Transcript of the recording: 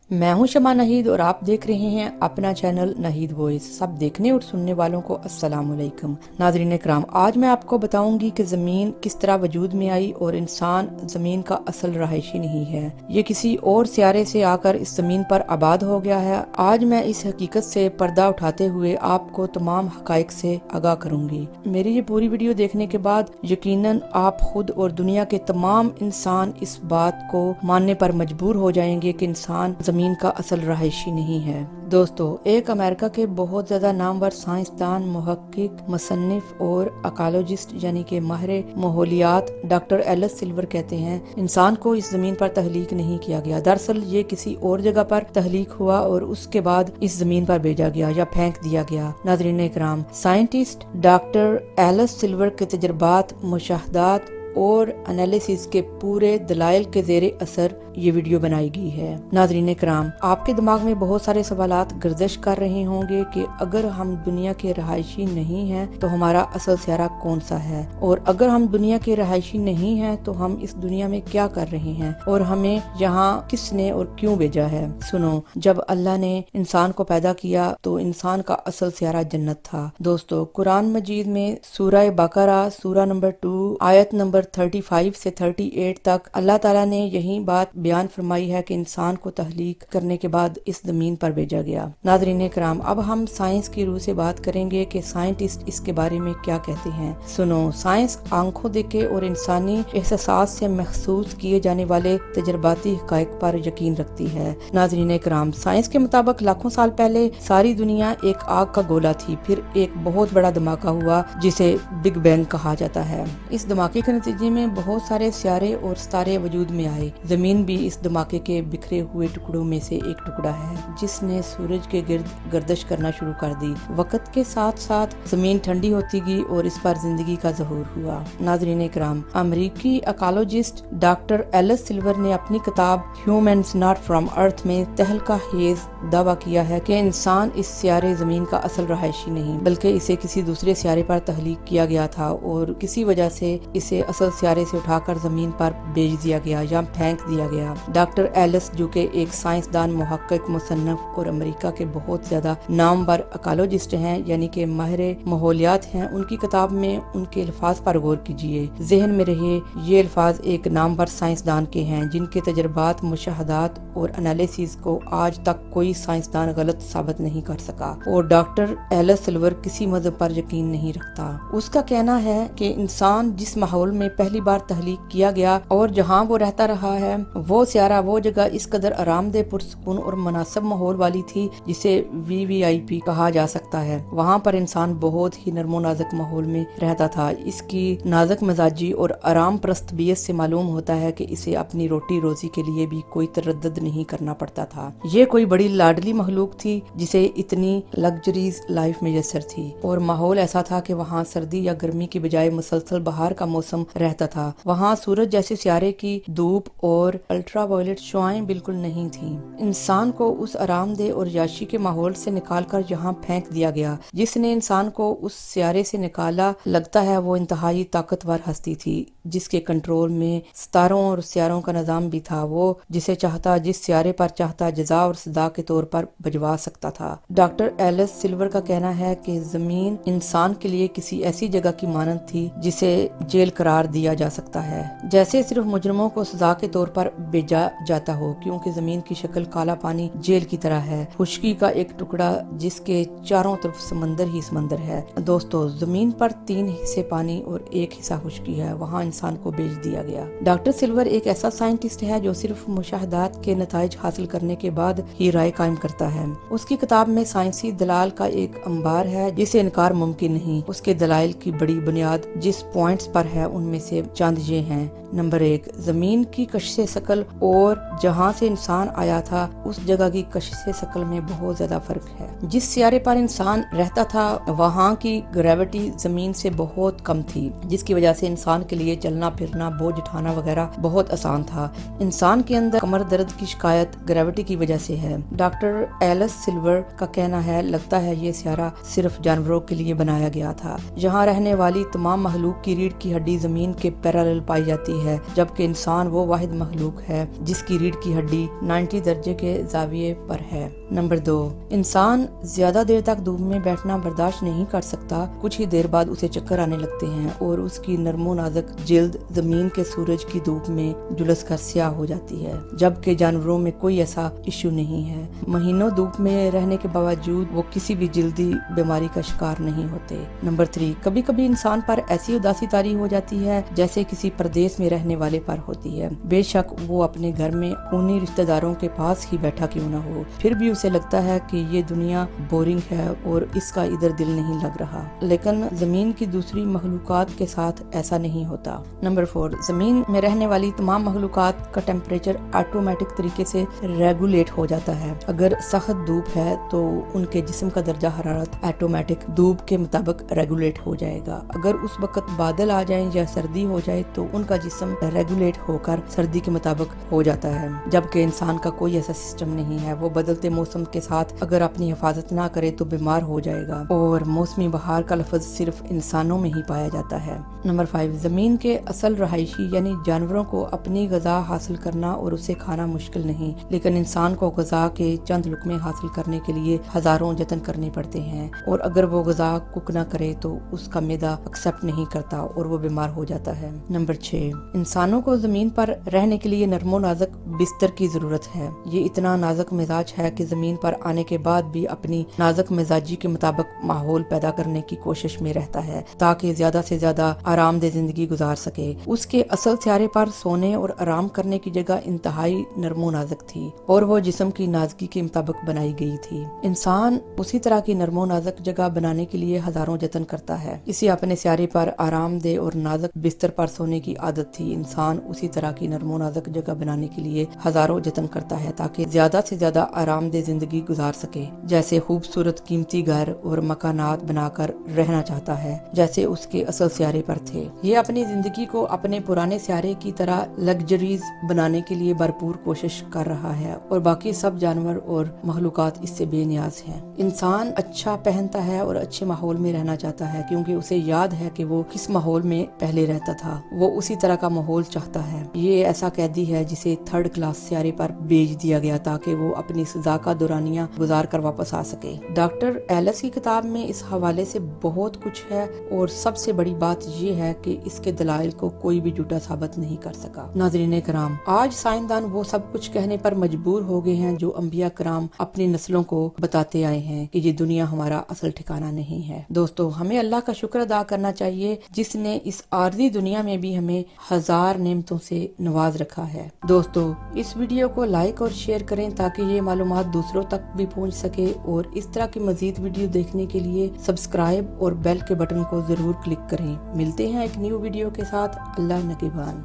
मैं हूं शमा नहीद और आप देख रहे हैं अपना चैनल नहीद वॉइस। सब देखने और सुनने वालों को अस्सलाम वालेकुम। नाज़रीन इकराम, आज मैं आपको बताऊंगी कि ज़मीन किस तरह वजूद में आई और इंसान ज़मीन का असल रहायशी नहीं है। ये किसी और सियारे से आकर इस ज़मीन पर आबाद हो गया है। आज मैं इस हकीकत से पर्दा उठाते हुए आपको तमाम हकाइक से आगाह करूंगी। मेरी ये पूरी वीडियो देखने के बाद यकीनन आप खुद और दुनिया के तमाम इंसान इस बात को मानने पर मजबूर हो जाएंगे कि इंसान ज़मीन का असल रहायशी नहीं है। दोस्तों, एक अमेरिका के बहुत ज्यादा नामवर साइंसदान, मुहक्किक, मुसन्निफ और अकालोजिस्ट यानी कि माहिर माहौलियात डॉक्टर एलिस सिल्वर कहते हैं, इंसान को इस जमीन पर तहलीक नहीं किया गया। दरअसल ये किसी और जगह पर तहलीक हुआ और उसके बाद इस जमीन पर भेजा गया या फेंक दिया गया। नाज़रीन इकराम, साइंटिस्ट डॉक्टर एलिस सिल्वर के तजर्बात, मुशाहदात और एनालिसिस के पूरे दलाइल के ज़ेरे असर ये वीडियो बनाई गई है। नाज़रीन इकराम, आपके दिमाग में बहुत सारे सवालात गर्दिश कर रहे होंगे कि अगर हम दुनिया के रहायशी नहीं हैं तो हमारा असल सियारा कौन सा है, और अगर हम दुनिया के रहायशी नहीं हैं तो हम इस दुनिया में क्या कर रहे हैं और हमें यहाँ किसने और क्यों भेजा है। सुनो, जब अल्लाह ने इंसान को पैदा किया तो इंसान का असल सियारा जन्नत था। दोस्तों, कुरान मजीद में सूरह बकरा सूरा नंबर 2 आयत नंबर 35 से 38 तक अल्लाह ताला ने यही बात बयान फरमाई है कि इंसान को तहलीक करने के बाद इस जमीन पर भेजा गया। नाज़रीन कराम, अब हम साइंस की रूह से बात करेंगे कि साइंटिस्ट इसके बारे में क्या कहते हैं। सुनो, साइंस आंखों देखे और इंसानी एहसास से महसूस किए जाने वाले तजर्बाती हकाइक पर यकीन रखती है। नाज़रीन कराम, साइंस के मुताबिक लाखों साल पहले सारी दुनिया एक आग का गोला थी, फिर एक बहुत बड़ा धमाका हुआ जिसे बिग बैंग कहा जाता है। इस धमाके के नतीजे में बहुत सारे सियारे और सितारे वजूद में आए। जमीन भी इस धमाके के बिखरे हुए टुकड़ों में से एक टुकड़ा है जिसने सूरज के गिर्द गर्दिश करना शुरू कर दी। वक्त के साथ साथ जमीन ठंडी होती गई और इस पर जिंदगी का ज़हूर हुआ। नाज़रीन इकराम, अमेरिकी अकालोजिस्ट डॉक्टर एलिस सिल्वर ने अपनी किताब ह्यूमन्स नॉट फ्रॉम अर्थ में तहलका हेज दावा किया है कि इंसान इस सियारे जमीन का असल रहायशी नहीं बल्कि इसे किसी दूसरे सियारे पर तहलीक किया गया था और किसी वजह से इसे असल सियारे से उठाकर जमीन पर भेज दिया गया या फेंक दिया गया। डॉक्टर एलिस, जो कि एक साइंसदान, मुहक्किक, मुसन्निफ और अमेरिका के बहुत ज्यादा नामवर अकालोजिस्ट हैं यानी कि माहिर माहौलियात हैं, उनकी किताब में उनके अल्फाज पर गौर कीजिए। जहन में रहे, ये अल्फाज एक नामवर साइंसदान के हैं जिनके तजर्बात, मुशाहदात और एनालिसिस को आज तक कोई साइंसदान गलत साबित नहीं कर सका। और डॉक्टर एलिस सिल्वर किसी मजहब पर यकीन नहीं रखता। उसका कहना है कि इंसान जिस माहौल में पहली बार तहलीक किया गया और जहाँ वो रहता रहा है, वो सियारा, वो जगह इस कदर आरामदेह, पुरसकून और मुनासिब माहौल वाली थी जिसे VVIP कहा जा सकता है। वहाँ पर इंसान बहुत ही नरमो नाजुक माहौल में रहता था। इसकी नाजुक मिजाजी और आराम प्रस्तबियत से मालूम होता है कि इसे अपनी रोटी रोजी के लिए भी कोई तरद्दुद नहीं करना पड़ता था। ये कोई बड़ी लाडली मखलूक थी जिसे इतनी लग्जरीज लाइफ मैसर थी और माहौल ऐसा था कि वहाँ सर्दी या गर्मी की बजाय मुसलसल बहार का मौसम रहता था। वहाँ सूरज जैसे सियारे की धूप और अल्ट्रावायलेट शुआएं बिल्कुल नहीं थी। इंसान को उस आरामदेह और याशी के माहौल से निकालकर यहाँ फेंक दिया गया। जिसने इंसान को उस सियारे से निकाला, लगता है वो इंतहाई ताकतवर हस्ती थी जिसके कंट्रोल में सितारों और सियारों का निजाम भी था। वो जिसे चाहता, जिस सियारे पर चाहता, जजा और सदा के तौर पर भिजवा सकता था। डॉक्टर एलिस सिल्वर का कहना है कि जमीन इंसान के लिए किसी ऐसी जगह की मानंद थी जिसे जेल करार दिया जा सकता है, जैसे सिर्फ मुजरिमों को सजा के तौर पर भेजा जाता हो, क्योंकि जमीन की शक्ल काला पानी जेल की तरह है, खुश्की का एक टुकड़ा जिसके चारों तरफ समंदर ही समंदर है। दोस्तों, जमीन पर 3 हिस्से पानी और 1 हिस्सा खुश्की है। वहाँ इंसान को भेज दिया गया। डॉक्टर सिल्वर एक ऐसा साइंटिस्ट है जो सिर्फ मुशाहदात के नताइज हासिल करने के बाद ही राय कायम करता है। उसकी किताब में साइंसी दलाल का एक अंबार है जिसे इनकार मुमकिन नहीं। उसके दलाइल की बड़ी बुनियाद जिस पॉइंट्स पर है उनमें से चंद ये हैं। नंबर 1, जमीन की कशिश शकल और जहाँ से इंसान आया था उस जगह की कशिश शकल में बहुत ज्यादा फर्क है। जिस सियारे पर इंसान रहता था वहाँ की ग्रेविटी जमीन से बहुत कम थी, जिसकी वजह से इंसान के लिए चलना फिरना, बोझ उठाना वगैरह बहुत आसान था। इंसान के अंदर कमर दर्द की शिकायत ग्रेविटी की वजह से है। डॉक्टर एलिस सिल्वर का कहना है, लगता है ये सियारा सिर्फ जानवरों के लिए बनाया गया था। यहाँ रहने वाली तमाम मखलूक की रीढ़ की हड्डी जमीन زمین کے پیرالل پائی جاتی ہے، جبکہ انسان وہ واحد مخلوق ہے جس کی ریڑھ کی ہڈی 90 درجے کے زاویے پر ہے۔ نمبر 2، انسان زیادہ دیر تک دھوپ میں بیٹھنا برداشت نہیں کر سکتا۔ کچھ ہی دیر بعد اسے چکر آنے لگتے ہیں اور اس کی نرم و نازک جلد زمین کے سورج کی دھوپ میں جلس کر سیاہ ہو جاتی ہے، جبکہ جانوروں میں کوئی ایسا ایشو نہیں ہے۔ مہینوں دھوپ میں رہنے کے باوجود وہ کسی بھی جلدی بیماری کا شکار نہیں ہوتے۔ نمبر 3، کبھی کبھی انسان پر ایسی اداسی طاری ہو جاتی ہے جیسے کسی پردیس میں رہنے والے پر ہوتی ہے۔ بے شک وہ اپنے گھر میں خونی رشتہ داروں کے پاس ہی بیٹھا کیوں نہ ہو، پھر بھی اسے لگتا ہے کہ یہ دنیا بورنگ ہے اور اس کا ادھر دل نہیں لگ رہا۔ لیکن زمین کی دوسری مخلوقات کے ساتھ ایسا نہیں ہوتا۔ نمبر 4، زمین میں رہنے والی تمام مخلوقات کا ٹیمپریچر آٹومیٹک طریقے سے ریگولیٹ ہو جاتا ہے۔ اگر سخت دھوپ ہے تو ان کے جسم کا درجہ حرارت آٹومیٹک دھوپ کے مطابق ریگولیٹ ہو جائے گا۔ اگر اس وقت بادل آ جائیں یا سردی ہو جائے تو ان کا جسم ریگولیٹ ہو کر سردی کے مطابق ہو جاتا ہے، جبکہ انسان کا کوئی ایسا سسٹم نہیں ہے۔ وہ بدلتے موسم کے ساتھ اگر اپنی حفاظت نہ کرے تو بیمار ہو جائے گا، اور موسمی بہار کا لفظ صرف انسانوں میں ہی پایا جاتا ہے۔ نمبر 5، زمین کے اصل رہائشی یعنی جانوروں کو اپنی غذا حاصل کرنا اور اسے کھانا مشکل نہیں، لیکن انسان کو غذا کے چند لقمے حاصل کرنے کے لیے ہزاروں جتن کرنے پڑتے ہیں، اور اگر وہ غذا کوک نہ کرے تو اس کا معدہ ایکسپٹ نہیں کرتا اور وہ بیمار ہو جاتا ہے۔ نمبر 6، انسانوں کو زمین پر رہنے کے لیے نرم و نازک بستر کی ضرورت ہے۔ یہ اتنا نازک مزاج ہے کہ زمین پر آنے کے بعد بھی اپنی نازک مزاجی کے مطابق ماحول پیدا کرنے کی کوشش میں رہتا ہے تاکہ زیادہ سے زیادہ آرام دہ زندگی گزار سکے۔ اس کے اصل سیارے پر سونے اور آرام کرنے کی جگہ انتہائی نرم و نازک تھی اور وہ جسم کی نازکی کے مطابق بنائی گئی تھی۔ انسان اسی طرح کی نرم و نازک جگہ بنانے کے لیے ہزاروں جتن کرتا ہے۔ اسے اپنے سیارے پر آرام دہ اور نازک بستر پر سونے کی عادت تھی۔ انسان اسی طرح کی نرم و نازک جگہ بنانے کے لیے ہزاروں جتن کرتا ہے تاکہ زیادہ سے زیادہ آرام دہ زندگی گزار سکے، جیسے خوبصورت قیمتی گھر اور مکانات بنا کر رہنا چاہتا ہے جیسے اس کے اصل سیارے پر تھے۔ یہ اپنی زندگی کو اپنے پرانے سیارے کی طرح لگژریز بنانے کے لیے بھرپور کوشش کر رہا ہے، اور باقی سب جانور اور مخلوقات اس سے بے نیاز ہیں۔ انسان اچھا پہنتا ہے اور اچھے ماحول میں رہنا چاہتا ہے کیونکہ اسے یاد ہے کہ وہ کس ماحول میں پہلے رہتا تھا، وہ اسی طرح کا ماحول چاہتا ہے۔ یہ ایسا قیدی ہے جسے 3rd کلاس سیارے پر بھیج دیا گیا تاکہ وہ اپنی سزا کا دورانیہ گزار کر واپس آ سکے۔ ڈاکٹر ایلس کی کتاب میں اس حوالے سے بہت کچھ ہے، اور سب سے بڑی بات یہ ہے کہ اس کے دلائل کو کوئی بھی جھوٹا ثابت نہیں کر سکا۔ ناظرین کرام، آج سائنسدان وہ سب کچھ کہنے پر مجبور ہو گئے ہیں جو انبیاء کرام اپنی نسلوں کو بتاتے آئے ہیں کہ یہ دنیا ہمارا اصل ٹھکانہ نہیں ہے۔ دوستو، ہمیں اللہ کا شکر ادا کرنا چاہیے جس نے اس عارضی دنیا میں بھی ہمیں ہزار نعمتوں سے نواز رکھا ہے۔ دوستو، اس ویڈیو کو لائک اور شیئر کریں تاکہ یہ معلومات دوسروں تک بھی پہنچ سکے، اور اس طرح کی مزید ویڈیو دیکھنے کے لیے سبسکرائب اور بیل کے بٹن کو ضرور کلک کریں۔ ملتے ہیں ایک نیو ویڈیو کے ساتھ۔ اللہ نگہبان۔